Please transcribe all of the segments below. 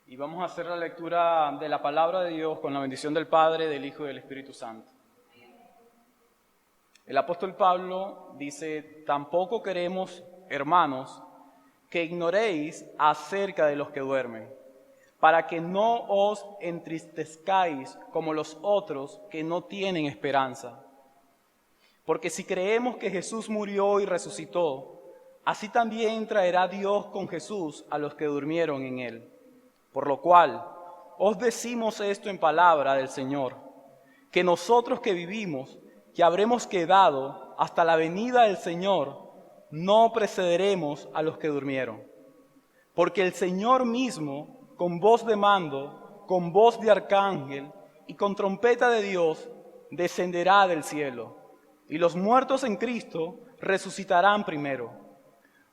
Y vamos a hacer la lectura de la palabra de Dios con la bendición del Padre, del Hijo y del Espíritu Santo. El apóstol Pablo dice: tampoco queremos, hermanos, que ignoréis acerca de los que duermen, para que no os entristezcáis como los otros que no tienen esperanza. Porque si creemos que Jesús murió y resucitó, así también traerá Dios con Jesús a los que durmieron en él. Por lo cual, os decimos esto en palabra del Señor, que nosotros que vivimos, que habremos quedado hasta la venida del Señor, no precederemos a los que durmieron. Porque el Señor mismo, con voz de mando, con voz de arcángel y con trompeta de Dios, descenderá del cielo, y los muertos en Cristo resucitarán primero.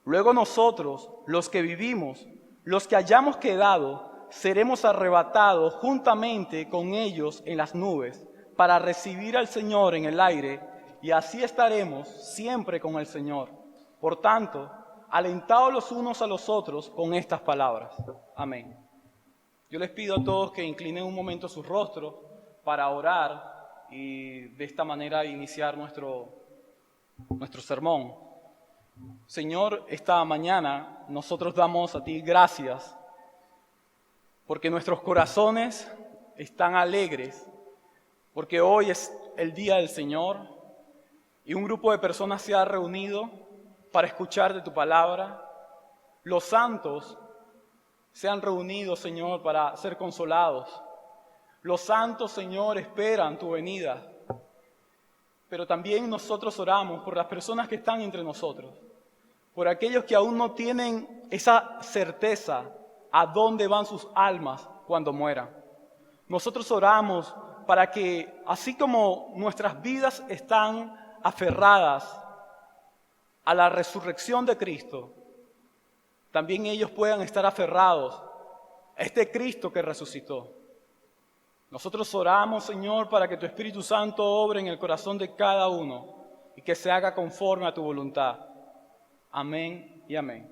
Luego nosotros, los que vivimos, los que hayamos quedado, seremos arrebatados juntamente con ellos en las nubes, para recibir al Señor en el aire, y así estaremos siempre con el Señor. Por tanto, alentaos los unos a los otros con estas palabras. Amén. Yo les pido a todos que inclinen un momento sus rostros para orar y de esta manera iniciar nuestro sermón. Señor, esta mañana nosotros damos a ti gracias porque nuestros corazones están alegres, porque hoy es el día del Señor y un grupo de personas se ha reunido para escuchar de tu palabra. Los santos se han reunido, Señor, para ser consolados. Los santos, Señor, esperan tu venida. Pero también nosotros oramos por las personas que están entre nosotros, por aquellos que aún no tienen esa certeza a dónde van sus almas cuando mueran. Nosotros oramos para que, así como nuestras vidas están aferradas a la resurrección de Cristo, también ellos puedan estar aferrados a este Cristo que resucitó. Nosotros oramos, Señor, para que tu Espíritu Santo obre en el corazón de cada uno y que se haga conforme a tu voluntad. Amén y amén.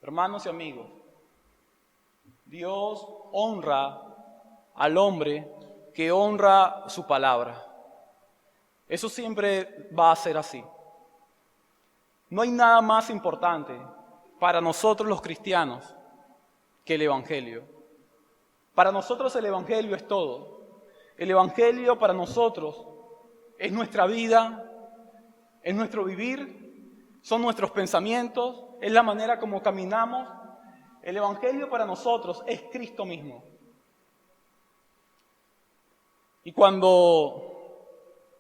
Hermanos y amigos, Dios honra al hombre que honra su palabra. Eso siempre va a ser así. No hay nada más importante para nosotros los cristianos que el Evangelio. Para nosotros el Evangelio es todo. El Evangelio para nosotros es nuestra vida, es nuestro vivir, son nuestros pensamientos, es la manera como caminamos. El Evangelio para nosotros es Cristo mismo. Y cuando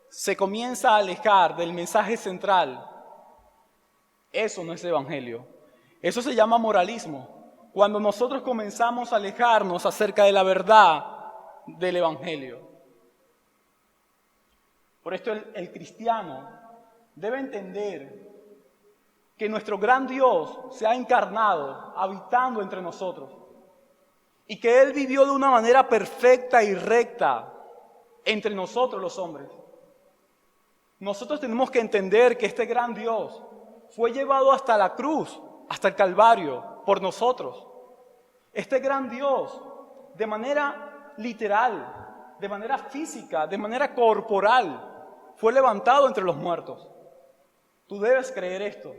se comienza a alejar del mensaje central, eso no es Evangelio. Eso se llama moralismo. Cuando nosotros comenzamos a alejarnos acerca de la verdad del Evangelio. Por esto el cristiano debe entender que nuestro gran Dios se ha encarnado, habitando entre nosotros, y que Él vivió de una manera perfecta y recta entre nosotros los hombres. Nosotros tenemos que entender que este gran Dios fue llevado hasta la cruz, hasta el Calvario, por nosotros. Este gran Dios, de manera literal, de manera física, de manera corporal, fue levantado entre los muertos. Tú debes creer esto.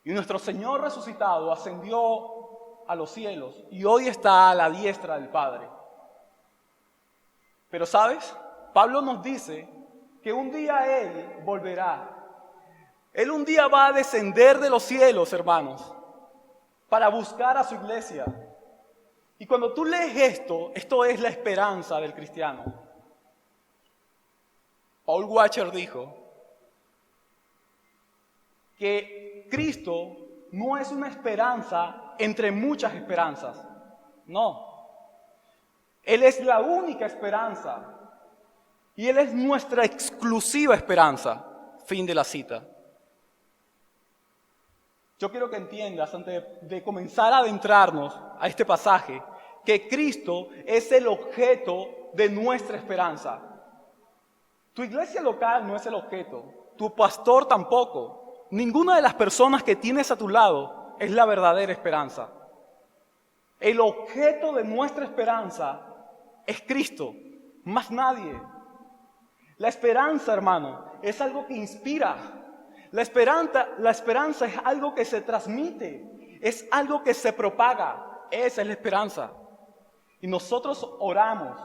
Y nuestro Señor resucitado ascendió a los cielos y hoy está a la diestra del Padre. Pero ¿sabes? Pablo nos dice que un día Él volverá. Él un día va a descender de los cielos, hermanos, para buscar a su iglesia. Y cuando tú lees esto es la esperanza del cristiano. Paul Washer dijo que Cristo no es una esperanza entre muchas esperanzas. No. Él es la única esperanza. Y Él es nuestra exclusiva esperanza. Fin de la cita. Yo quiero que entiendas, antes de comenzar a adentrarnos a este pasaje, que Cristo es el objeto de nuestra esperanza. Tu iglesia local no es el objeto, tu pastor tampoco, ninguna de las personas que tienes a tu lado es la verdadera esperanza. El objeto de nuestra esperanza es Cristo, más nadie. La esperanza, hermano, es algo que inspira. La esperanza es algo que se transmite, es algo que se propaga. Esa es la esperanza. Y nosotros oramos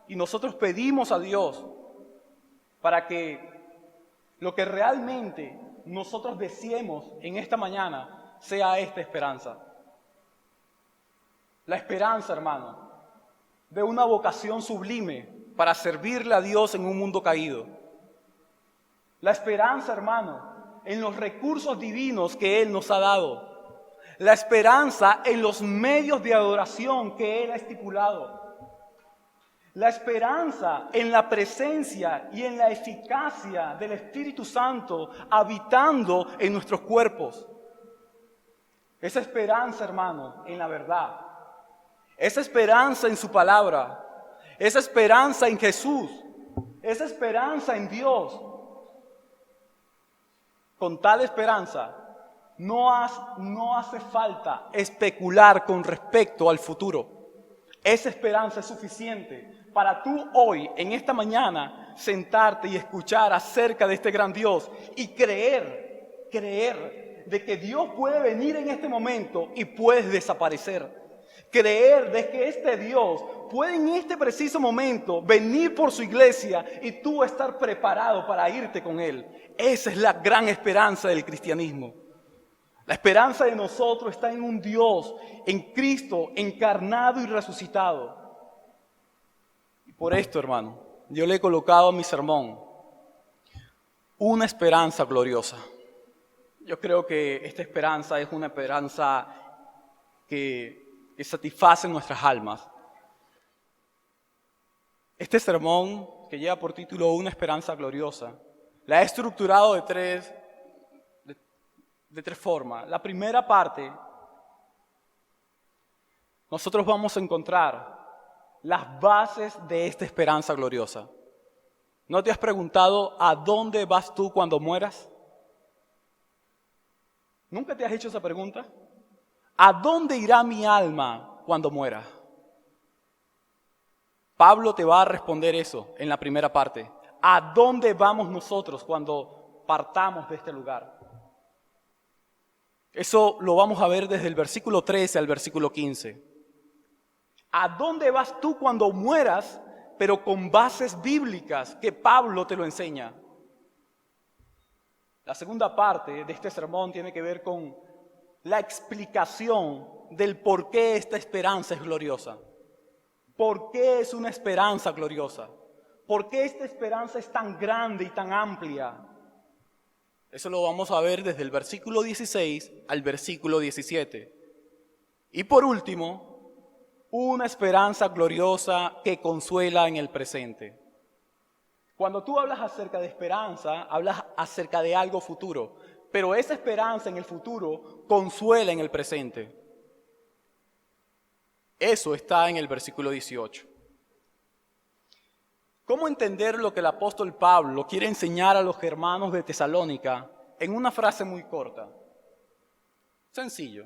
y nosotros pedimos a Dios para que lo que realmente nosotros deseemos en esta mañana sea esta esperanza. La esperanza, hermano, de una vocación sublime para servirle a Dios en un mundo caído. La esperanza, hermano, en los recursos divinos que Él nos ha dado. La esperanza en los medios de adoración que Él ha estipulado. La esperanza en la presencia y en la eficacia del Espíritu Santo habitando en nuestros cuerpos. Esa esperanza, hermano, en la verdad. Esa esperanza en su palabra. Esa esperanza en Jesús. Esa esperanza en Dios. Con tal esperanza no hace falta especular con respecto al futuro. Esa esperanza es suficiente para tú hoy, en esta mañana, sentarte y escuchar acerca de este gran Dios y creer de que Dios puede venir en este momento y puedes desaparecer. Creer de que este Dios puede en este preciso momento venir por su iglesia y tú estar preparado para irte con Él. Esa es la gran esperanza del cristianismo. La esperanza de nosotros está en un Dios, en Cristo, encarnado y resucitado. Y por esto, hermano, yo le he colocado a mi sermón una esperanza gloriosa. Yo creo que esta esperanza es una esperanza que satisface nuestras almas. Este sermón, que lleva por título Una esperanza gloriosa, la he estructurado de tres formas. La primera parte, nosotros vamos a encontrar las bases de esta esperanza gloriosa. ¿No te has preguntado a dónde vas tú cuando mueras? ¿Nunca te has hecho esa pregunta? ¿A dónde irá mi alma cuando muera? Pablo te va a responder eso en la primera parte. ¿A dónde vamos nosotros cuando partamos de este lugar? Eso lo vamos a ver desde el versículo 13 al versículo 15. ¿A dónde vas tú cuando mueras? Pero con bases bíblicas que Pablo te lo enseña. La segunda parte de este sermón tiene que ver con la explicación del por qué esta esperanza es gloriosa. ¿Por qué es una esperanza gloriosa? ¿Por qué esta esperanza es tan grande y tan amplia? Eso lo vamos a ver desde el versículo 16 al versículo 17. Y por último, una esperanza gloriosa que consuela en el presente. Cuando tú hablas acerca de esperanza, hablas acerca de algo futuro, pero esa esperanza en el futuro consuela en el presente. Eso está en el versículo 18. ¿Cómo entender lo que el apóstol Pablo quiere enseñar a los hermanos de Tesalónica en una frase muy corta? Sencillo.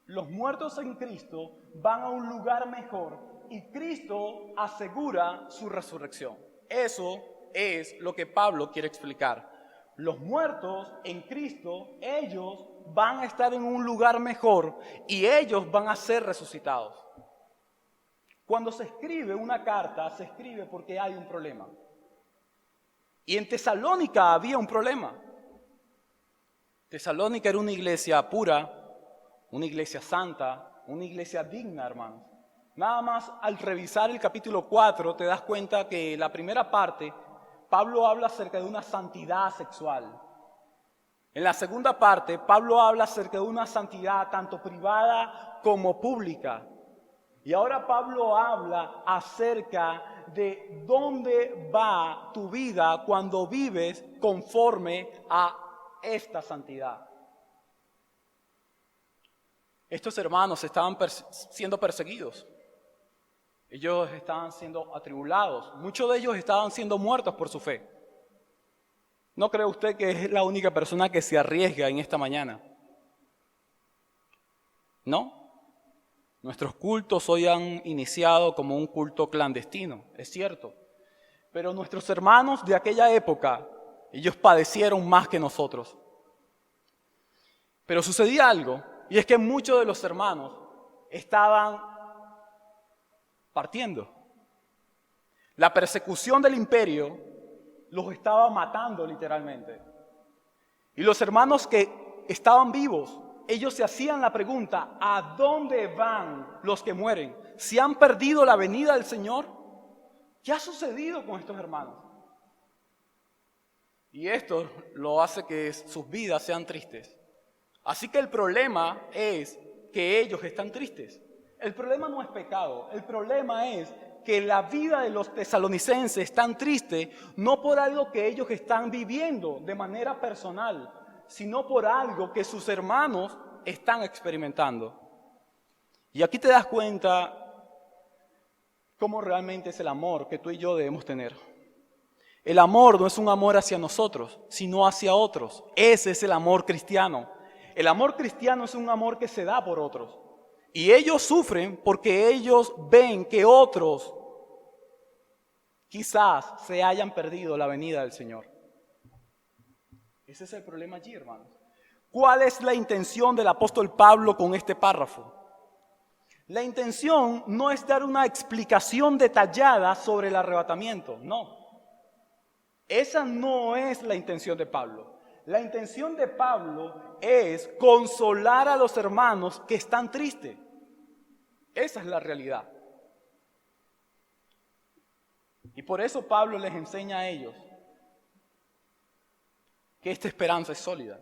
Los muertos en Cristo van a un lugar mejor y Cristo asegura su resurrección. Eso es lo que Pablo quiere explicar. Los muertos en Cristo, ellos van a estar en un lugar mejor y ellos van a ser resucitados. Cuando se escribe una carta, se escribe porque hay un problema. Y en Tesalónica había un problema. Tesalónica era una iglesia pura, una iglesia santa, una iglesia digna, hermanos. Nada más al revisar el capítulo 4 te das cuenta que la primera parte, Pablo habla acerca de una santidad sexual. En la segunda parte, Pablo habla acerca de una santidad tanto privada como pública. Y ahora Pablo habla acerca de dónde va tu vida cuando vives conforme a esta santidad. Estos hermanos estaban siendo perseguidos. Ellos estaban siendo atribulados. Muchos de ellos estaban siendo muertos por su fe. ¿No cree usted que es la única persona que se arriesga en esta mañana? ¿no? Nuestros cultos hoy han iniciado como un culto clandestino, es cierto. Pero nuestros hermanos de aquella época, ellos padecieron más que nosotros. Pero sucedía algo, y es que muchos de los hermanos estaban partiendo. La persecución del imperio los estaba matando literalmente. Y los hermanos que estaban vivos, ellos se hacían la pregunta, ¿a dónde van los que mueren? ¿Si han perdido la venida del Señor? ¿Qué ha sucedido con estos hermanos? Y esto lo hace que sus vidas sean tristes. Así que el problema es que ellos están tristes. El problema no es pecado, el problema es que la vida de los tesalonicenses es tan triste, no por algo que ellos están viviendo de manera personal, sino por algo que sus hermanos están experimentando. Y aquí te das cuenta cómo realmente es el amor que tú y yo debemos tener. El amor no es un amor hacia nosotros, sino hacia otros. Ese es el amor cristiano. El amor cristiano es un amor que se da por otros. Y ellos sufren porque ellos ven que otros quizás se hayan perdido la venida del Señor. Ese es el problema allí, hermanos. ¿Cuál es la intención del apóstol Pablo con este párrafo? La intención no es dar una explicación detallada sobre el arrebatamiento, no. Esa no es la intención de Pablo. La intención de Pablo es consolar a los hermanos que están tristes. Esa es la realidad. Y por eso Pablo les enseña a ellos que esta esperanza es sólida.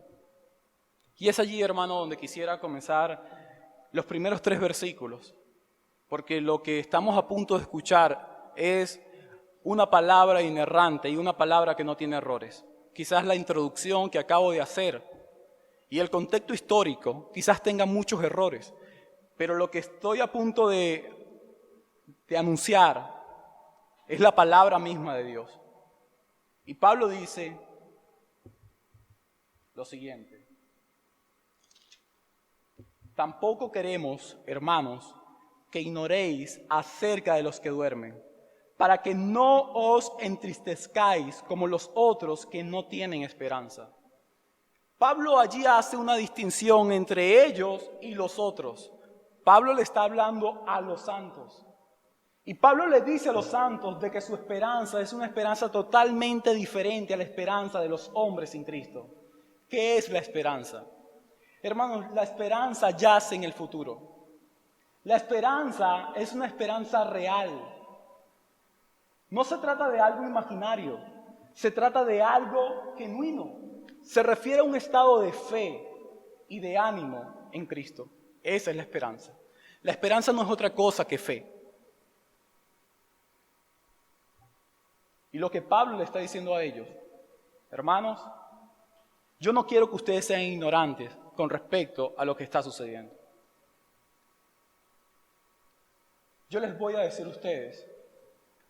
Y es allí, hermano, donde quisiera comenzar los primeros 3 versículos, porque lo que estamos a punto de escuchar es una palabra inerrante y una palabra que no tiene errores. Quizás la introducción que acabo de hacer y el contexto histórico quizás tenga muchos errores, pero lo que estoy a punto de anunciar es la palabra misma de Dios. Y Pablo dice lo siguiente: tampoco queremos, hermanos, que ignoréis acerca de los que duermen, para que no os entristezcáis como los otros que no tienen esperanza. Pablo allí hace una distinción entre ellos y los otros. Pablo le está hablando a los santos. Y Pablo le dice a los santos de que su esperanza es una esperanza totalmente diferente a la esperanza de los hombres sin Cristo. ¿Qué es la esperanza? Hermanos, la esperanza yace en el futuro. La esperanza es una esperanza real. No se trata de algo imaginario, se trata de algo genuino. Se refiere a un estado de fe y de ánimo en Cristo. Esa es la esperanza. La esperanza no es otra cosa que fe. Y lo que Pablo le está diciendo a ellos: hermanos, yo no quiero que ustedes sean ignorantes con respecto a lo que está sucediendo. Yo les voy a decir a ustedes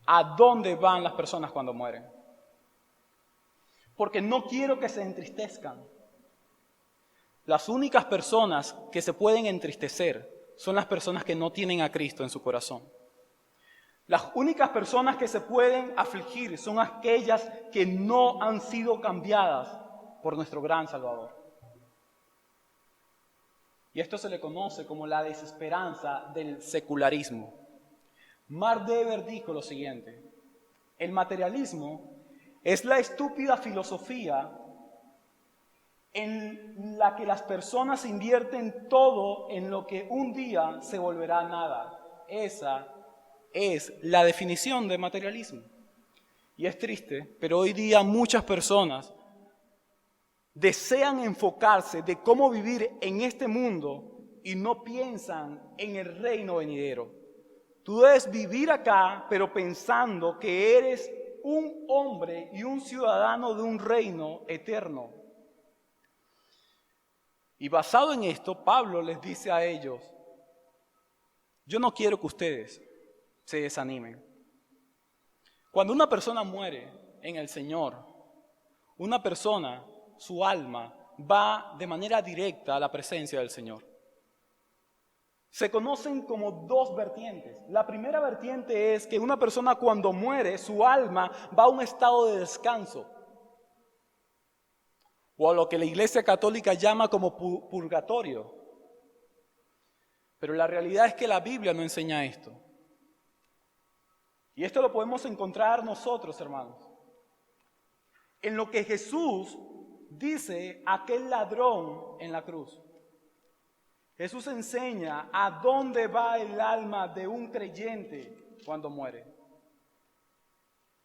a dónde van las personas cuando mueren. Porque no quiero que se entristezcan. Las únicas personas que se pueden entristecer son las personas que no tienen a Cristo en su corazón. Las únicas personas que se pueden afligir son aquellas que no han sido cambiadas por nuestro gran Salvador. Y esto se le conoce como la desesperanza del secularismo. Mark Dever dijo lo siguiente: el materialismo es la estúpida filosofía en la que las personas invierten todo en lo que un día se volverá nada. Esa es la definición de materialismo. Y es triste, pero hoy día muchas personas desean enfocarse de cómo vivir en este mundo y no piensan en el reino venidero. Tú debes vivir acá, pero pensando que eres un hombre y un ciudadano de un reino eterno. Y basado en esto, Pablo les dice a ellos: yo no quiero que ustedes se desanimen. Cuando una persona muere en el Señor, una persona, su alma, va de manera directa a la presencia del Señor. se conocen como dos vertientes. La primera vertiente es que una persona cuando muere, su alma va a un estado de descanso, o a lo que la Iglesia Católica llama como purgatorio. Pero la realidad es que la Biblia no enseña esto. Y esto lo podemos encontrar nosotros, hermanos, en lo que Jesús dice a aquel ladrón en la cruz. Jesús enseña a dónde va el alma de un creyente cuando muere.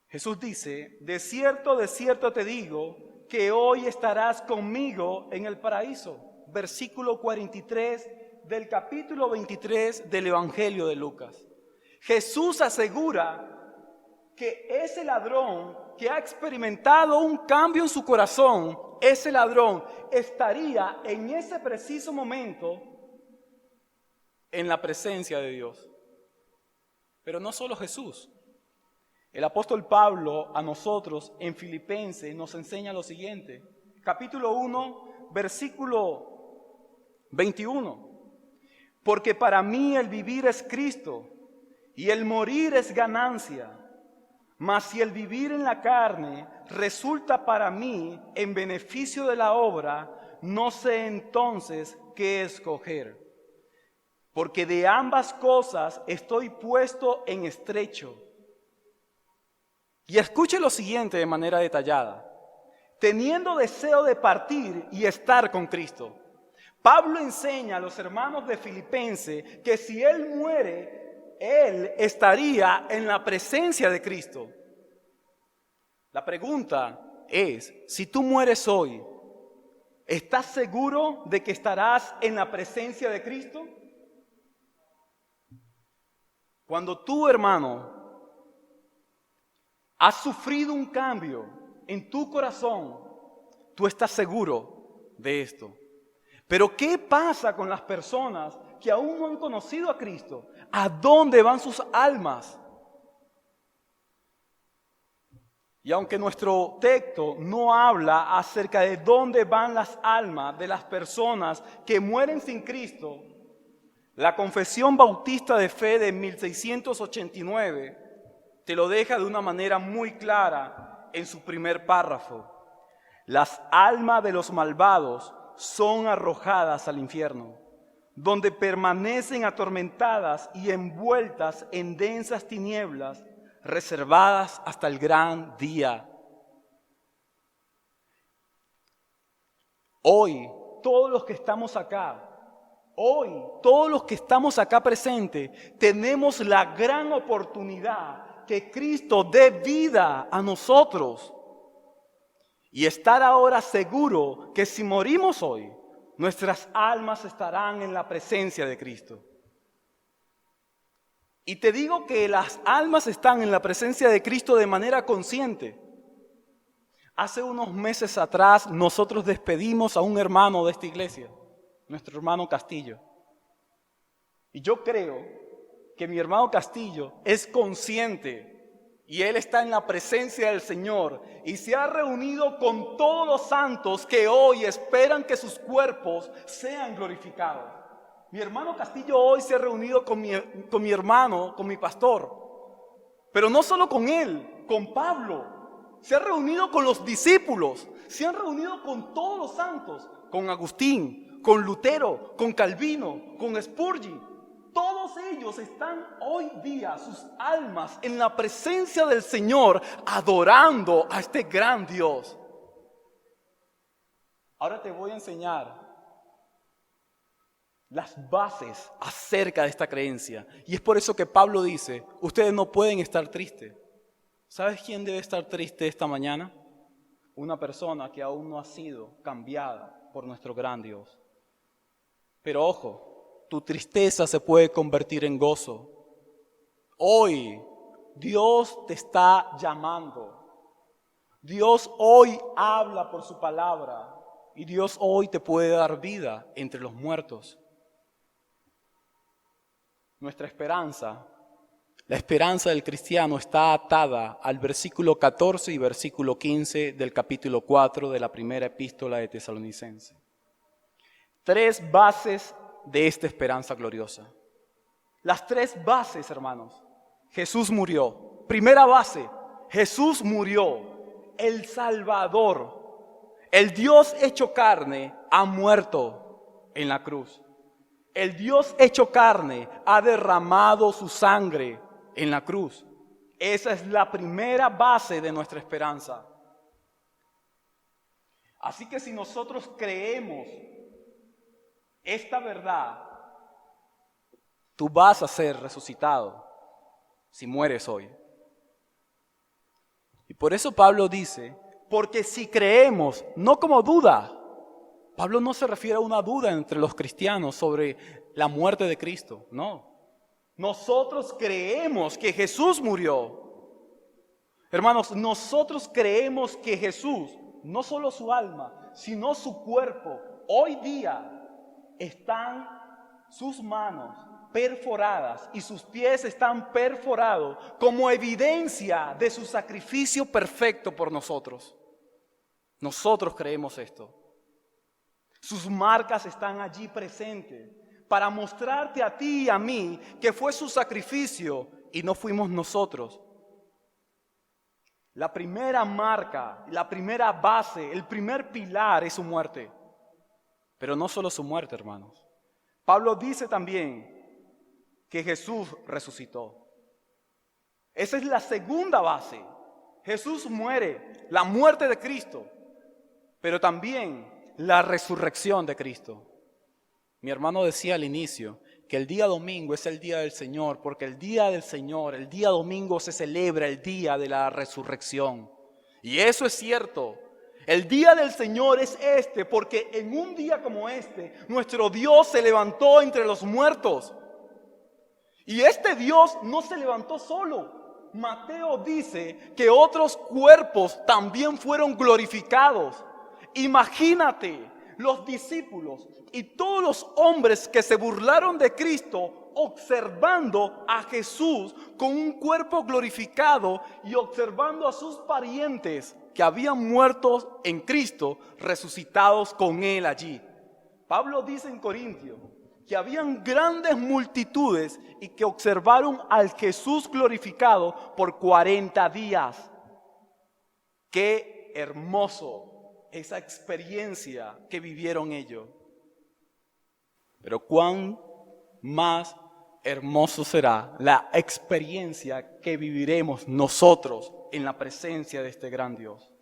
Jesús dice, de cierto te digo, que hoy estarás conmigo en el paraíso. Versículo 43 del capítulo 23 del Evangelio de Lucas. Jesús asegura que ese ladrón que ha experimentado un cambio en su corazón, ese ladrón estaría en ese preciso momento en la presencia de Dios. Pero no solo Jesús. El apóstol Pablo a nosotros en Filipenses nos enseña lo siguiente. Capítulo 1, versículo 21. Porque para mí el vivir es Cristo y el morir es ganancia. Mas si el vivir en la carne resulta para mí en beneficio de la obra, no sé entonces qué escoger. Porque de ambas cosas estoy puesto en estrecho. Y escuche lo siguiente de manera detallada. Teniendo deseo de partir y estar con Cristo. Pablo enseña a los hermanos de Filipenses que si él muere, él estaría en la presencia de Cristo. La pregunta es, si tú mueres hoy, ¿estás seguro de que estarás en la presencia de Cristo? Cuando tú, hermano, has sufrido un cambio en tu corazón, tú estás seguro de esto. Pero ¿qué pasa con las personas que aún no han conocido a Cristo? ¿A dónde van sus almas? Y aunque nuestro texto no habla acerca de dónde van las almas de las personas que mueren sin Cristo, la Confesión Bautista de Fe de 1689 te lo deja de una manera muy clara en su primer párrafo. Las almas de los malvados son arrojadas al infierno, donde permanecen atormentadas y envueltas en densas tinieblas, reservadas hasta el gran día. Hoy, todos los que estamos acá, presentes, tenemos la gran oportunidad que Cristo dé vida a nosotros. Y estar ahora seguro que si morimos hoy, nuestras almas estarán en la presencia de Cristo. Y te digo que las almas están en la presencia de Cristo de manera consciente. Hace unos meses atrás nosotros despedimos a un hermano de esta iglesia, nuestro hermano Castillo. Y yo creo que mi hermano Castillo es consciente y él está en la presencia del Señor y se ha reunido con todos los santos que hoy esperan que sus cuerpos sean glorificados. Mi hermano Castillo hoy se ha reunido con mi hermano, con mi pastor. Pero no solo con él, con Pablo. Se ha reunido con los discípulos. Se han reunido con todos los santos. Con Agustín, con Lutero, con Calvino, con Spurgeon. Todos ellos están hoy día, sus almas, en la presencia del Señor, adorando a este gran Dios. Ahora te voy a enseñar las bases acerca de esta creencia. Y es por eso que Pablo dice, ustedes no pueden estar tristes. ¿Sabes quién debe estar triste esta mañana? Una persona que aún no ha sido cambiada por nuestro gran Dios. Pero ojo, tu tristeza se puede convertir en gozo. Hoy Dios te está llamando. Dios hoy habla por su palabra. Y Dios hoy te puede dar vida entre los muertos. Nuestra esperanza, la esperanza del cristiano está atada al versículo 14 y versículo 15 del capítulo 4 de la primera epístola de Tesalonicenses. 3 bases de esta esperanza gloriosa. Las tres bases, hermanos. Jesús murió. Primera base, Jesús murió. El Salvador, el Dios hecho carne, ha muerto en la cruz. El Dios hecho carne ha derramado su sangre en la cruz. Esa es la primera base de nuestra esperanza. Así que si nosotros creemos esta verdad, tú vas a ser resucitado si mueres hoy. Y por eso Pablo dice, porque si creemos, no como duda. Pablo no se refiere a una duda entre los cristianos sobre la muerte de Cristo, no. Nosotros creemos que Jesús murió. Hermanos, nosotros creemos que Jesús, no solo su alma, sino su cuerpo, hoy día están sus manos perforadas y sus pies están perforados como evidencia de su sacrificio perfecto por nosotros. Nosotros creemos esto. Sus marcas están allí presentes para mostrarte a ti y a mí que fue su sacrificio y no fuimos nosotros. La primera marca, la primera base, el primer pilar es su muerte. Pero no solo su muerte, hermanos. Pablo dice también que Jesús resucitó. Esa es la segunda base. Jesús muere, la muerte de Cristo, pero también la resurrección de Cristo. Mi hermano decía al inicio que el día domingo es el día del Señor, porque el día del Señor, el día domingo se celebra el día de la resurrección. Y eso es cierto. El día del Señor es este, porque en un día como este, nuestro Dios se levantó entre los muertos. Y este Dios no se levantó solo. Mateo dice que otros cuerpos también fueron glorificados. Imagínate los discípulos y todos los hombres que se burlaron de Cristo observando a Jesús con un cuerpo glorificado y observando a sus parientes que habían muerto en Cristo, resucitados con Él allí. Pablo dice en Corintios que habían grandes multitudes y que observaron al Jesús glorificado por 40 días. ¡Qué hermoso esa experiencia que vivieron ellos! Pero cuán más hermoso será la experiencia que viviremos nosotros en la presencia de este gran Dios.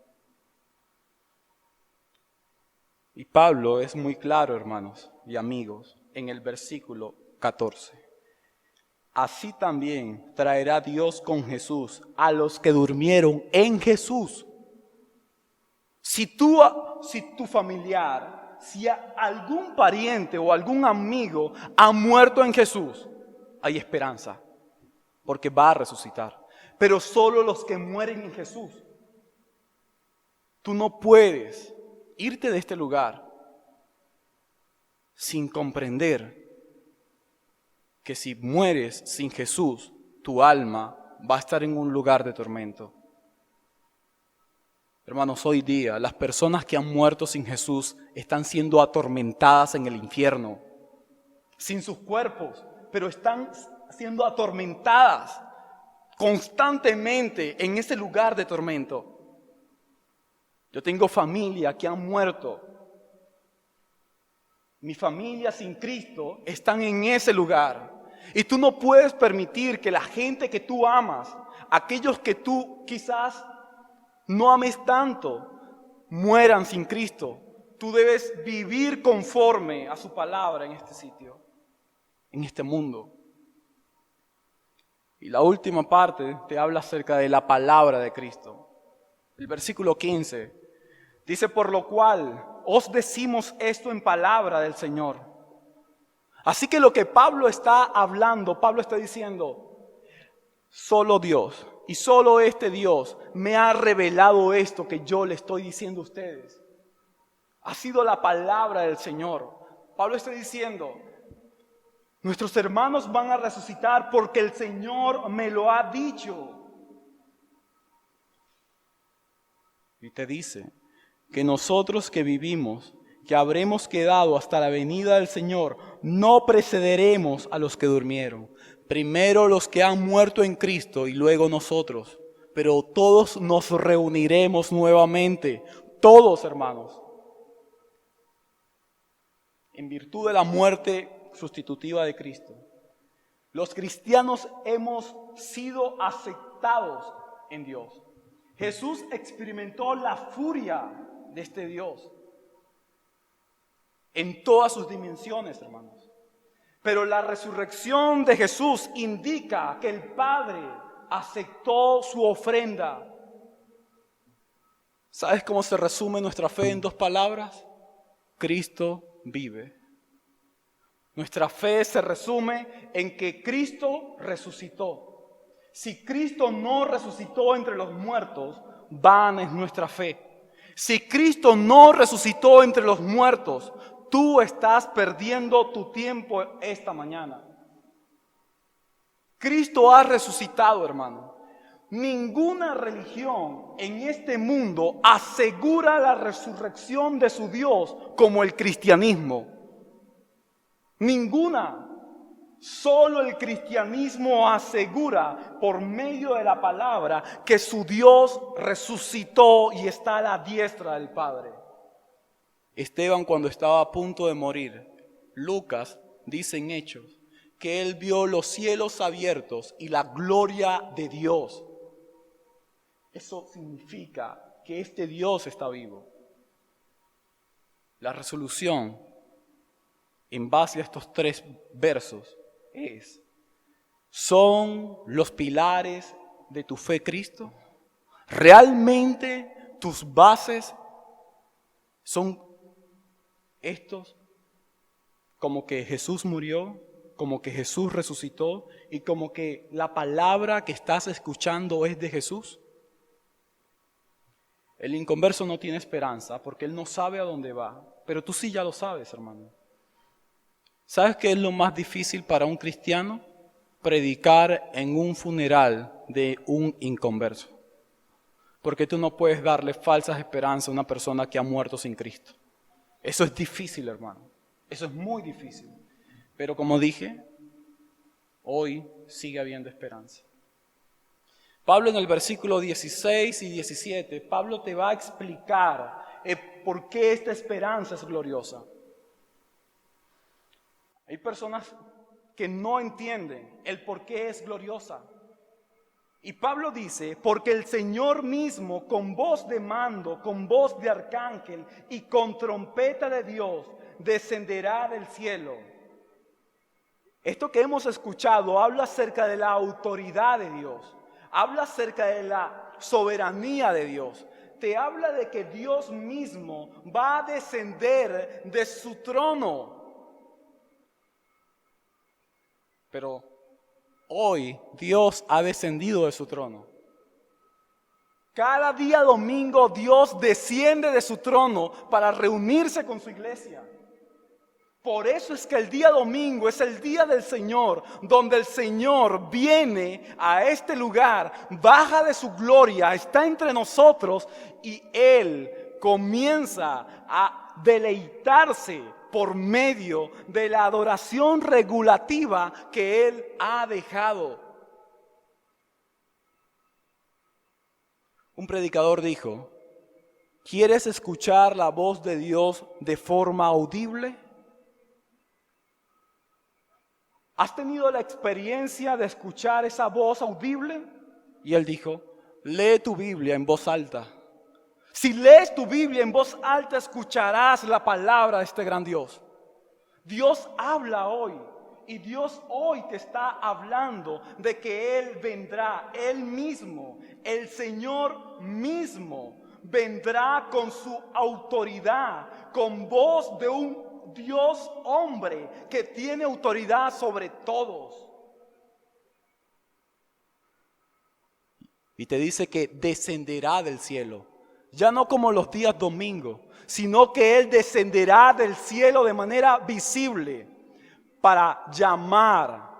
Y Pablo es muy claro, hermanos y amigos, en el versículo 14. Así también traerá Dios con Jesús a los que durmieron en Jesús. Si tu familiar, si algún pariente o algún amigo ha muerto en Jesús, hay esperanza, porque va a resucitar. Pero solo los que mueren en Jesús. Tú no puedes irte de este lugar sin comprender que si mueres sin Jesús, tu alma va a estar en un lugar de tormento. Hermanos, hoy día las personas que han muerto sin Jesús están siendo atormentadas en el infierno, sin sus cuerpos, pero están siendo atormentadas constantemente en ese lugar de tormento. Yo tengo familia que han muerto. Mi familia sin Cristo están en ese lugar. Y tú no puedes permitir que la gente que tú amas, aquellos que tú quizás no ames tanto, mueran sin Cristo. Tú debes vivir conforme a su palabra en este sitio, en este mundo. Y la última parte te habla acerca de la palabra de Cristo. El versículo 15 dice: por lo cual os decimos esto en palabra del Señor. Así que lo que Pablo está hablando, Pablo está diciendo, solo Dios y solo este Dios me ha revelado esto que yo le estoy diciendo a ustedes. Ha sido la palabra del Señor. Pablo está diciendo, nuestros hermanos van a resucitar porque el Señor me lo ha dicho. Y te dice que nosotros que vivimos, que habremos quedado hasta la venida del Señor, no precederemos a los que durmieron. Primero los que han muerto en Cristo y luego nosotros. Pero todos nos reuniremos nuevamente, todos, hermanos, en virtud de la muerte sustitutiva de Cristo. Los cristianos hemos sido aceptados en Dios. Jesús experimentó la furia de este Dios en todas sus dimensiones, hermanos. Pero la resurrección de Jesús indica que el Padre aceptó su ofrenda. ¿Sabes cómo se resume nuestra fe en 2 palabras? Cristo vive. Nuestra fe se resume en que Cristo resucitó. Si Cristo no resucitó entre los muertos, vana es nuestra fe. Si Cristo no resucitó entre los muertos, tú estás perdiendo tu tiempo esta mañana. Cristo ha resucitado, hermano. Ninguna religión en este mundo asegura la resurrección de su Dios como el cristianismo. Ninguna. Solo el cristianismo asegura por medio de la palabra que su Dios resucitó y está a la diestra del Padre. Esteban, cuando estaba a punto de morir, Lucas dice en Hechos que él vio los cielos abiertos y la gloria de Dios. Eso significa que este Dios está vivo. La resolución en base a estos 3 versos es: ¿son los pilares de tu fe Cristo? ¿Realmente tus bases son estos? Como que Jesús murió, como que Jesús resucitó y como que la palabra que estás escuchando es de Jesús. El inconverso no tiene esperanza porque él no sabe a dónde va, pero tú sí ya lo sabes, hermano. ¿Sabes qué es lo más difícil para un cristiano? Predicar en un funeral de un inconverso. Porque tú no puedes darle falsas esperanzas a una persona que ha muerto sin Cristo. Eso es difícil, hermano. Eso es muy difícil. Pero como dije, hoy sigue habiendo esperanza. Pablo en el versículo 16 y 17, Pablo te va a explicar por qué esta esperanza es gloriosa. Hay personas que no entienden el por qué es gloriosa. Y Pablo dice, porque el Señor mismo con voz de mando, con voz de arcángel y con trompeta de Dios descenderá del cielo. Esto que hemos escuchado habla acerca de la autoridad de Dios, habla acerca de la soberanía de Dios. Te habla de que Dios mismo va a descender de su trono. Pero hoy Dios ha descendido de su trono. Cada día domingo Dios desciende de su trono para reunirse con su iglesia. Por eso es que el día domingo es el día del Señor, donde el Señor viene a este lugar, baja de su gloria, está entre nosotros y Él comienza a deleitarse por medio de la adoración regulativa que Él ha dejado. Un predicador dijo: ¿quieres escuchar la voz de Dios de forma audible? ¿Has tenido la experiencia de escuchar esa voz audible? Y él dijo: lee tu Biblia en voz alta. Si lees tu Biblia en voz alta, escucharás la palabra de este gran Dios. Dios habla hoy y Dios hoy te está hablando de que Él vendrá, Él mismo, el Señor mismo, vendrá con su autoridad, con voz de un Dios hombre que tiene autoridad sobre todos. Y te dice que descenderá del cielo. Ya no como los días domingos, sino que Él descenderá del cielo de manera visible para llamar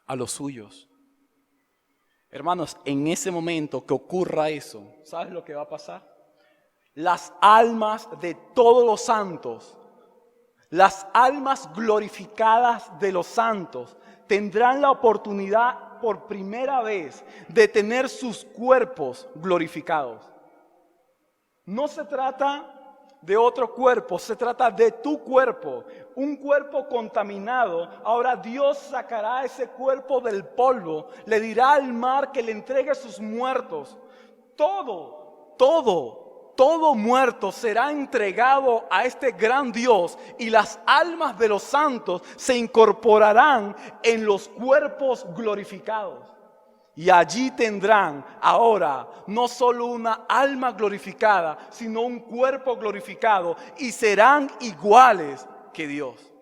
a los suyos. Hermanos, en ese momento que ocurra eso, ¿sabes lo que va a pasar? las almas de todos los santos, las almas glorificadas de los santos, tendrán la oportunidad por primera vez de tener sus cuerpos glorificados. No se trata de otro cuerpo, se trata de tu cuerpo, un cuerpo contaminado. Ahora Dios sacará ese cuerpo del polvo, le dirá al mar que le entregue sus muertos. Todo muerto será entregado a este gran Dios y las almas de los santos se incorporarán en los cuerpos glorificados. Y allí tendrán ahora no solo una alma glorificada, sino un cuerpo glorificado y serán iguales que Dios.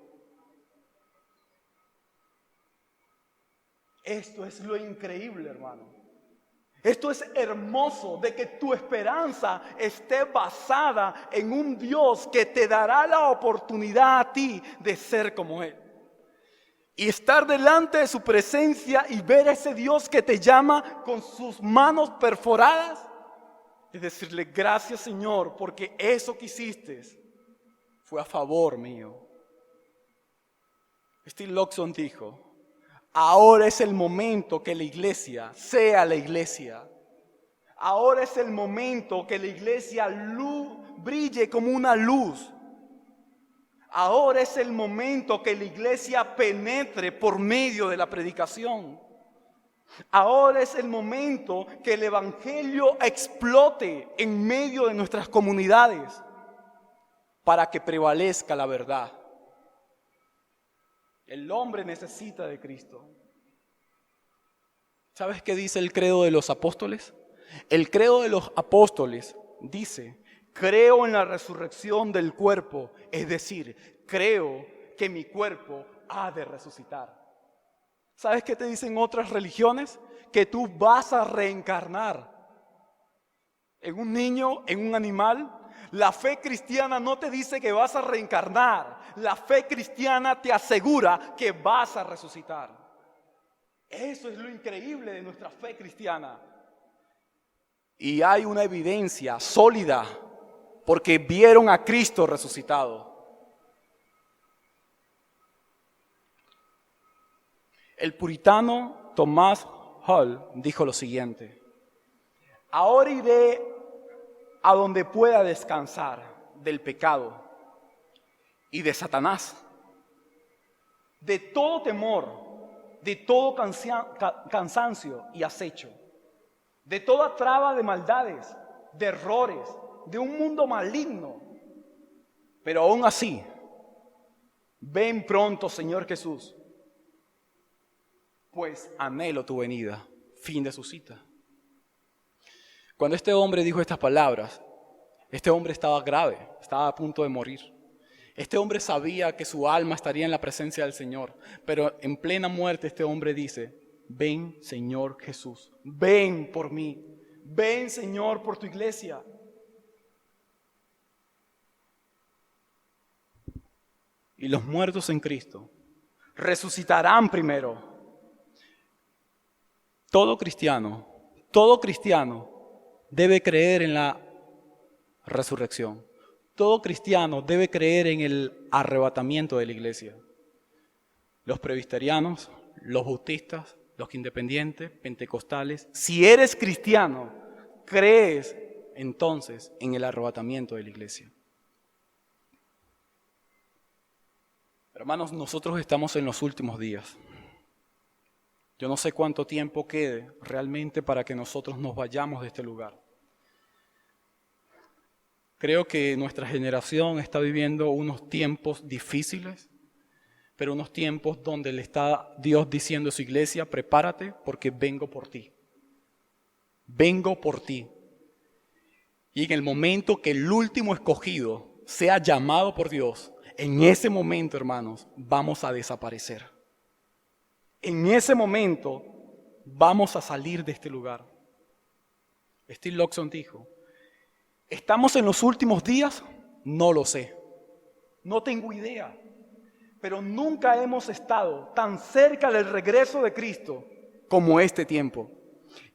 Esto es lo increíble, hermano. Esto es hermoso, de que tu esperanza esté basada en un Dios que te dará la oportunidad a ti de ser como Él. Y estar delante de su presencia y ver a ese Dios que te llama con sus manos perforadas. Es decirle, gracias Señor, porque eso que hiciste fue a favor mío. Steve Lawson dijo, ahora es el momento que la iglesia sea la iglesia. Ahora es el momento que la iglesia brille como una luz. Ahora es el momento que la iglesia penetre por medio de la predicación. Ahora es el momento que el evangelio explote en medio de nuestras comunidades para que prevalezca la verdad. El hombre necesita de Cristo. ¿Sabes qué dice el credo de los apóstoles? El credo de los apóstoles dice: creo en la resurrección del cuerpo, es decir, creo que mi cuerpo ha de resucitar. ¿Sabes qué te dicen otras religiones? Que tú vas a reencarnar en un niño, en un animal. La fe cristiana no te dice que vas a reencarnar. La fe cristiana te asegura que vas a resucitar. Eso es lo increíble de nuestra fe cristiana. Y hay una evidencia sólida porque vieron a Cristo resucitado. El puritano Thomas Hall dijo lo siguiente: ahora iré a donde pueda descansar del pecado y de Satanás, de todo temor, de todo cansancio y acecho, de toda traba de maldades, de errores, de un mundo maligno. Pero aún así, ven pronto, Señor Jesús, pues anhelo tu venida. Fin de su cita. Cuando este hombre dijo estas palabras, este hombre estaba grave, estaba a punto de morir. Este hombre sabía que su alma estaría en la presencia del Señor, pero en plena muerte este hombre dice: ven, Señor Jesús, ven por mí, ven, Señor, por tu iglesia. Y los muertos en Cristo resucitarán primero. Todo cristiano debe creer en la resurrección. Todo cristiano debe creer en el arrebatamiento de la iglesia. Los presbiterianos, los bautistas, los independientes, pentecostales. Si eres cristiano, crees entonces en el arrebatamiento de la iglesia. Hermanos, nosotros estamos en los últimos días. Yo no sé cuánto tiempo quede realmente para que nosotros nos vayamos de este lugar. Creo que nuestra generación está viviendo unos tiempos difíciles, pero unos tiempos donde le está Dios diciendo a su iglesia: prepárate porque vengo por ti. Vengo por ti. Y en el momento que el último escogido sea llamado por Dios, en ese momento, hermanos, vamos a desaparecer. En ese momento vamos a salir de este lugar. Steve Lawson dijo: ¿estamos en los últimos días? No lo sé. No tengo idea. Pero nunca hemos estado tan cerca del regreso de Cristo como este tiempo.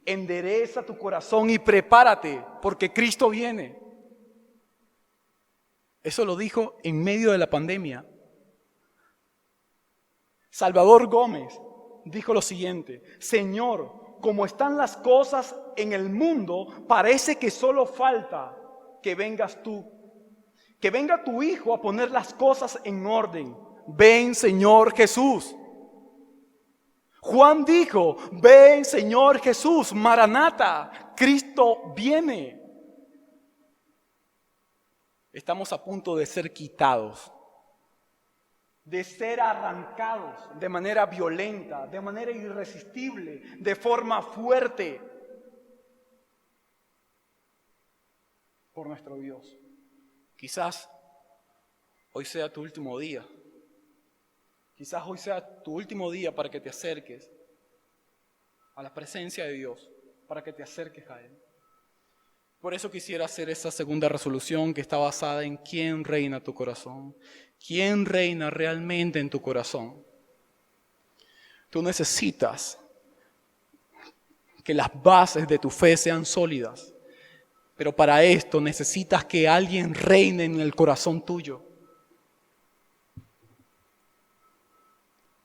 Endereza tu corazón y prepárate porque Cristo viene. Eso lo dijo en medio de la pandemia. Salvador Gómez dijo lo siguiente: Señor, como están las cosas en el mundo, parece que solo falta que vengas tú. Que venga tu Hijo a poner las cosas en orden. Ven, Señor Jesús. Juan dijo: ven, Señor Jesús, Maranata, Cristo viene. Estamos a punto de ser quitados, de ser arrancados de manera violenta, de manera irresistible, de forma fuerte por nuestro Dios. Quizás hoy sea tu último día. Quizás hoy sea tu último día para que te acerques a la presencia de Dios, para que te acerques a Él. Por eso quisiera hacer esta segunda resolución que está basada en quién reina tu corazón. ¿Quién reina realmente en tu corazón? Tú necesitas que las bases de tu fe sean sólidas, pero para esto necesitas que alguien reine en el corazón tuyo.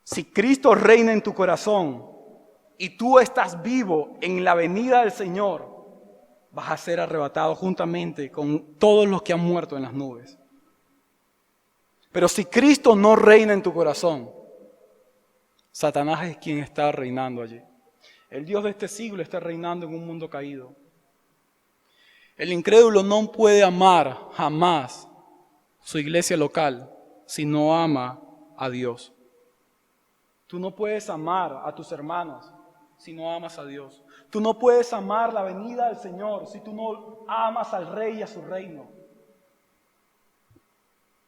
Si Cristo reina en tu corazón y tú estás vivo en la venida del Señor, vas a ser arrebatado juntamente con todos los que han muerto en las nubes. Pero si Cristo no reina en tu corazón, Satanás es quien está reinando allí. El Dios de este siglo está reinando en un mundo caído. El incrédulo no puede amar jamás su iglesia local si no ama a Dios. Tú no puedes amar a tus hermanos si no amas a Dios. Tú no puedes amar la venida del Señor si tú no amas al Rey y a su reino.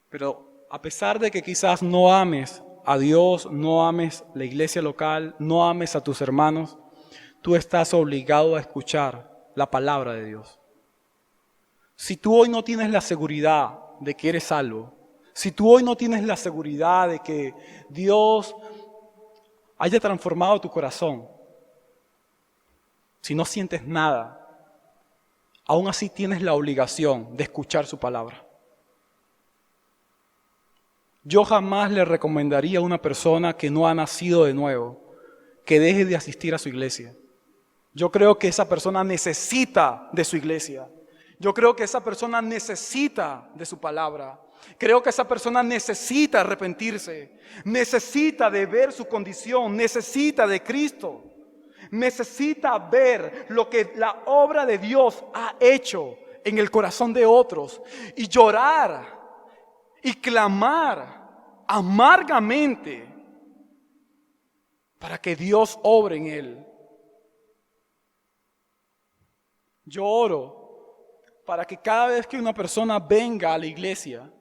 Pero a pesar de que quizás no ames a Dios, no ames la iglesia local, no ames a tus hermanos, tú estás obligado a escuchar la palabra de Dios. Si tú hoy no tienes la seguridad de que eres salvo, si tú hoy no tienes la seguridad de que Dios haya transformado tu corazón, si no sientes nada, aún así tienes la obligación de escuchar su palabra. Yo jamás le recomendaría a una persona que no ha nacido de nuevo que deje de asistir a su iglesia. Yo creo que esa persona necesita de su iglesia. Yo creo que esa persona necesita de su palabra. Creo que esa persona necesita arrepentirse, necesita de ver su condición, necesita de Cristo, necesita ver lo que la obra de Dios ha hecho en el corazón de otros y llorar y clamar amargamente para que Dios obre en él. Yo oro para que cada vez que una persona venga a la iglesia,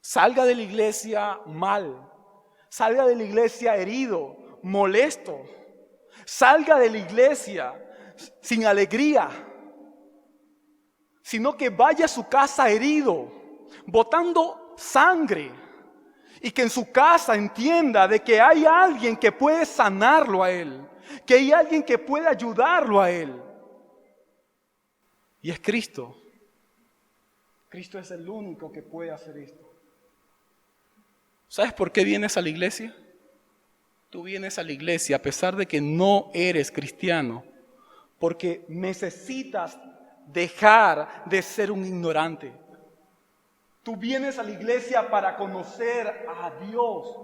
salga de la iglesia mal, salga de la iglesia herido, molesto, salga de la iglesia sin alegría, sino que vaya a su casa herido, botando sangre, y que en su casa entienda de que hay alguien que puede sanarlo a él, que hay alguien que puede ayudarlo a él, y es Cristo. Cristo es el único que puede hacer esto. ¿Sabes por qué vienes a la iglesia? Tú vienes a la iglesia a pesar de que no eres cristiano, porque necesitas dejar de ser un ignorante. Tú vienes a la iglesia para conocer a Dios,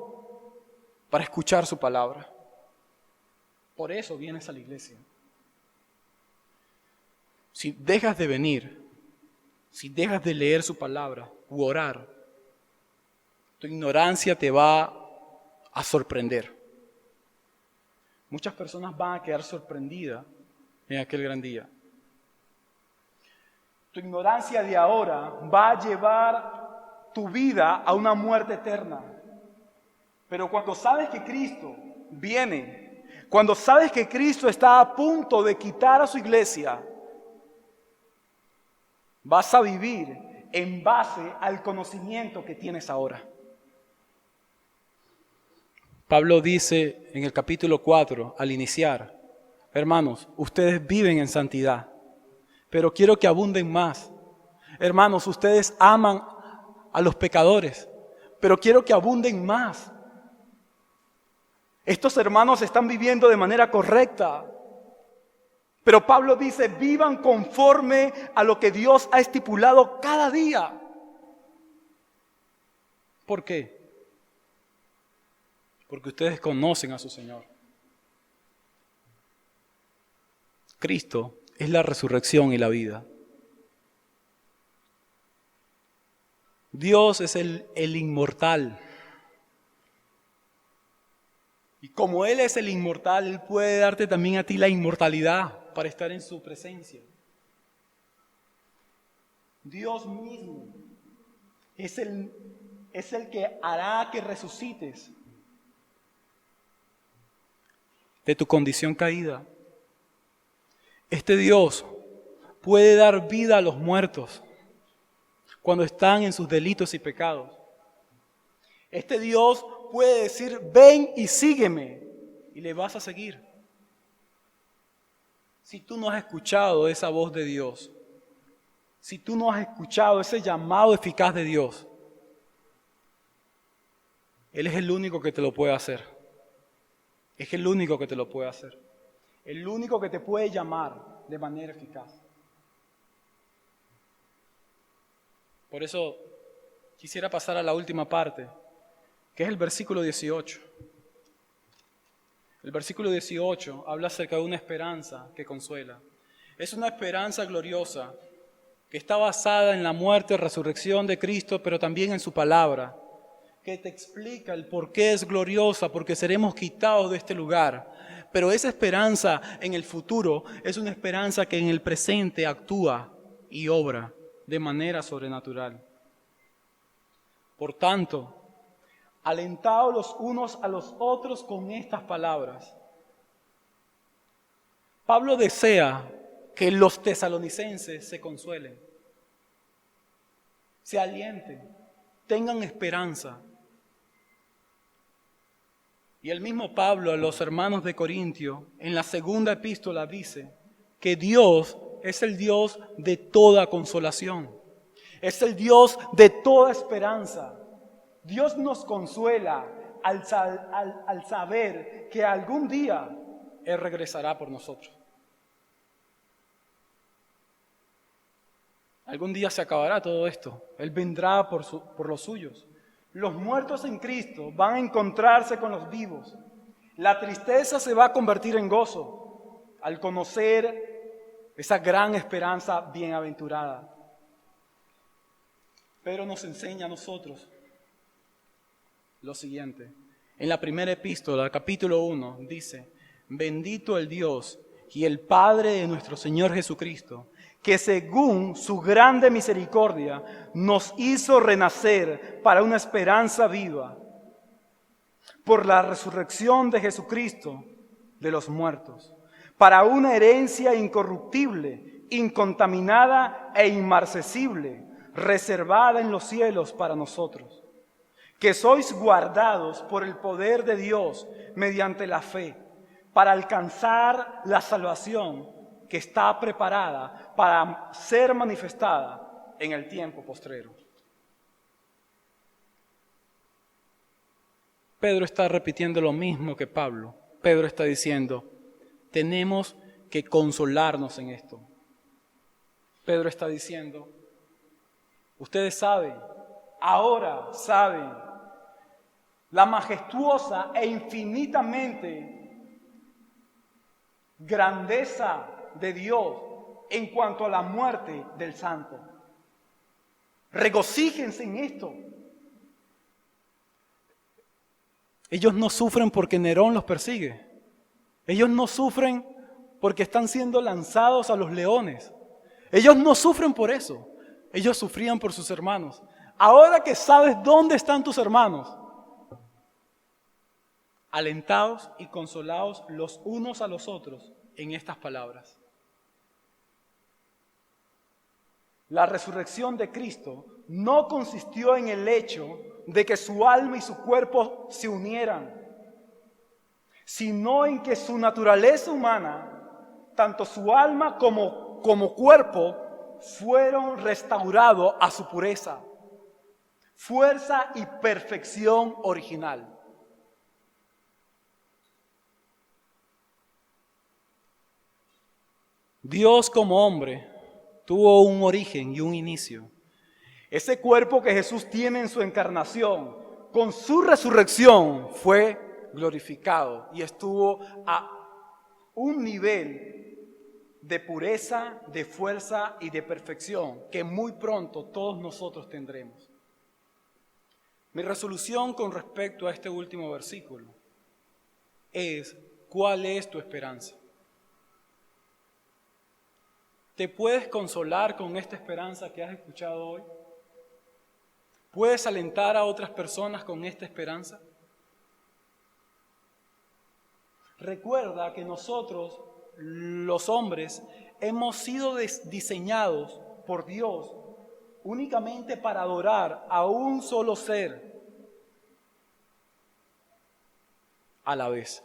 para escuchar su palabra. Por eso vienes a la iglesia. Si dejas de venir, si dejas de leer su palabra u orar, tu ignorancia te va a sorprender. Muchas personas van a quedar sorprendidas en aquel gran día. Tu ignorancia de ahora va a llevar tu vida a una muerte eterna. Pero cuando sabes que Cristo viene, cuando sabes que Cristo está a punto de quitar a su iglesia, vas a vivir en base al conocimiento que tienes ahora. Pablo dice en el capítulo 4, al iniciar: hermanos, ustedes viven en santidad, pero quiero que abunden más. Hermanos, ustedes aman a los pecadores, pero quiero que abunden más. Estos hermanos están viviendo de manera correcta, pero Pablo dice, vivan conforme a lo que Dios ha estipulado cada día. ¿Por qué? Porque ustedes conocen a su Señor. Cristo es la resurrección y la vida. Dios es el inmortal. Y como Él es el inmortal, Él puede darte también a ti la inmortalidad para estar en su presencia. Dios mismo es el que hará que resucites de tu condición caída. Este Dios puede dar vida a los muertos cuando están en sus delitos y pecados. Este Dios puede decir, ven y sígueme, y le vas a seguir. Si tú no has escuchado esa voz de Dios, si tú no has escuchado ese llamado eficaz de Dios, Él es el único que te lo puede hacer. Es el único que te lo puede hacer. El único que te puede llamar de manera eficaz. Por eso quisiera pasar a la última parte, que es el versículo 18. El versículo 18 habla acerca de una esperanza que consuela. Es una esperanza gloriosa que está basada en la muerte y resurrección de Cristo, pero también en su palabra, que te explica el por qué es gloriosa, porque seremos quitados de este lugar. Pero esa esperanza en el futuro es una esperanza que en el presente actúa y obra de manera sobrenatural. Por tanto, alentaos los unos a los otros con estas palabras. Pablo desea que los tesalonicenses se consuelen, se alienten, tengan esperanza. Y el mismo Pablo a los hermanos de Corintio, en la segunda epístola, dice que Dios es el Dios de toda consolación. Es el Dios de toda esperanza. Dios nos consuela al saber que algún día Él regresará por nosotros. Algún día se acabará todo esto. Él vendrá por los suyos. Los muertos en Cristo van a encontrarse con los vivos. La tristeza se va a convertir en gozo al conocer esa gran esperanza bienaventurada. Pedro nos enseña a nosotros lo siguiente. En la primera epístola, capítulo 1, dice: bendito el Dios y el Padre de nuestro Señor Jesucristo, que según su grande misericordia nos hizo renacer para una esperanza viva, por la resurrección de Jesucristo de los muertos, para una herencia incorruptible, incontaminada e inmarcesible, reservada en los cielos para nosotros, que sois guardados por el poder de Dios mediante la fe, para alcanzar la salvación que está preparada para ser manifestada en el tiempo postrero. Pedro está repitiendo lo mismo que Pablo. Pedro está diciendo, tenemos que consolarnos en esto. Pedro está diciendo, ustedes saben, ahora saben, la majestuosa e infinitamente grandeza de Dios en cuanto a la muerte del santo. Regocíjense en esto. Ellos no sufren porque Nerón los persigue. Ellos no sufren porque están siendo lanzados a los leones. Ellos no sufren por eso. Ellos sufrían por sus hermanos. Ahora que sabes dónde están tus hermanos, alentaos y consolaos los unos a los otros en estas palabras. La resurrección de Cristo no consistió en el hecho de que su alma y su cuerpo se unieran, sino en que su naturaleza humana, tanto su alma como cuerpo, fueron restaurados a su pureza. fuerza y perfección original. Dios como hombre tuvo un origen y un inicio. Ese cuerpo que Jesús tiene en su encarnación, con su resurrección, fue glorificado y estuvo a un nivel de pureza, de fuerza y de perfección que muy pronto todos nosotros tendremos. Mi resolución con respecto a este último versículo es: ¿cuál es tu esperanza? ¿Te puedes consolar con esta esperanza que has escuchado hoy? ¿Puedes alentar a otras personas con esta esperanza? Recuerda que nosotros, los hombres, hemos sido diseñados por Dios únicamente para adorar a un solo ser a la vez.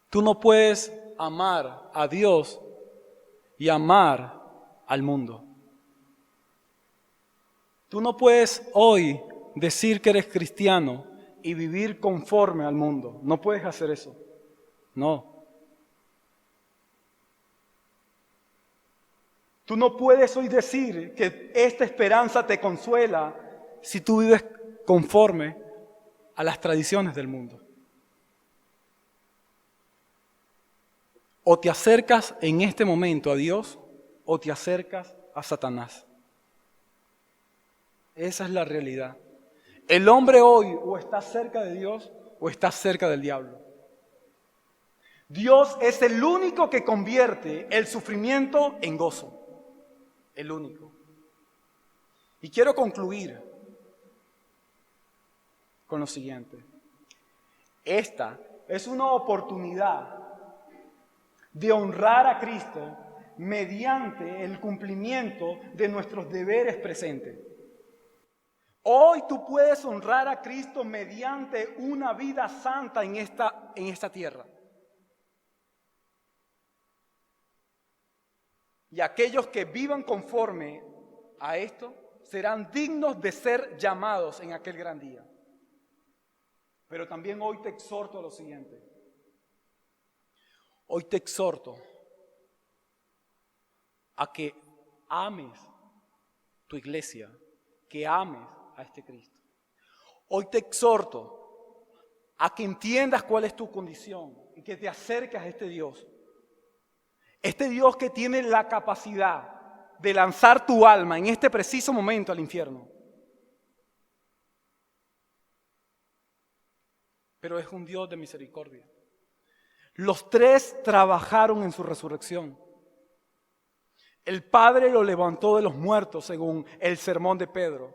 Tú no puedes amar a Dios y amar al mundo. Tú no puedes hoy decir que eres cristiano y vivir conforme al mundo. No puedes hacer eso. No. Tú no puedes hoy decir que esta esperanza te consuela si tú vives conforme a las tradiciones del mundo. O te acercas en este momento a Dios o te acercas a Satanás. Esa es la realidad. El hombre hoy o está cerca de Dios o está cerca del diablo. Dios es el único que convierte el sufrimiento en gozo. El único. Y quiero concluir con lo siguiente. Esta es una oportunidad de honrar a Cristo mediante el cumplimiento de nuestros deberes presentes. Hoy tú puedes honrar a Cristo mediante una vida santa en esta tierra. Y aquellos que vivan conforme a esto serán dignos de ser llamados en aquel gran día. Pero también hoy te exhorto a lo siguiente. Hoy te exhorto a que ames tu iglesia, que ames a este Cristo. Hoy te exhorto a que entiendas cuál es tu condición y que te acerques a este Dios. Este Dios que tiene la capacidad de lanzar tu alma en este preciso momento al infierno. Pero es un Dios de misericordia. Los tres trabajaron en su resurrección. El Padre lo levantó de los muertos según el sermón de Pedro.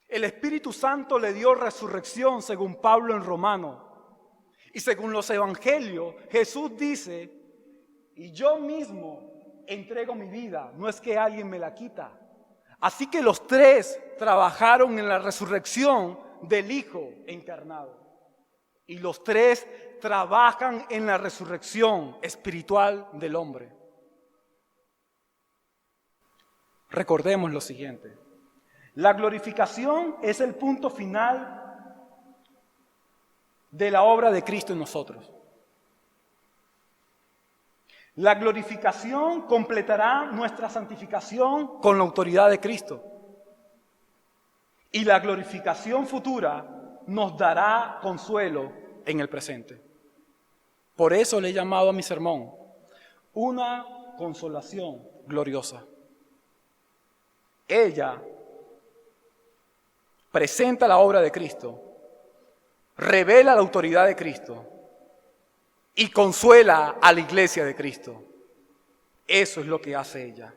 El Espíritu Santo le dio resurrección según Pablo en Romano. Y según los evangelios, Jesús dice, y yo mismo entrego mi vida, no es que alguien me la quita. Así que los tres trabajaron en la resurrección del Hijo encarnado. Y los tres trabajan en la resurrección espiritual del hombre. Recordemos lo siguiente. La glorificación es el punto final de la obra de Cristo en nosotros. La glorificación completará nuestra santificación con la autoridad de Cristo. Y la glorificación futura nos dará consuelo en el presente. Por eso le he llamado a mi sermón una consolación gloriosa. Ella presenta la obra de Cristo, revela la autoridad de Cristo y consuela a la iglesia de Cristo. Eso es lo que hace ella.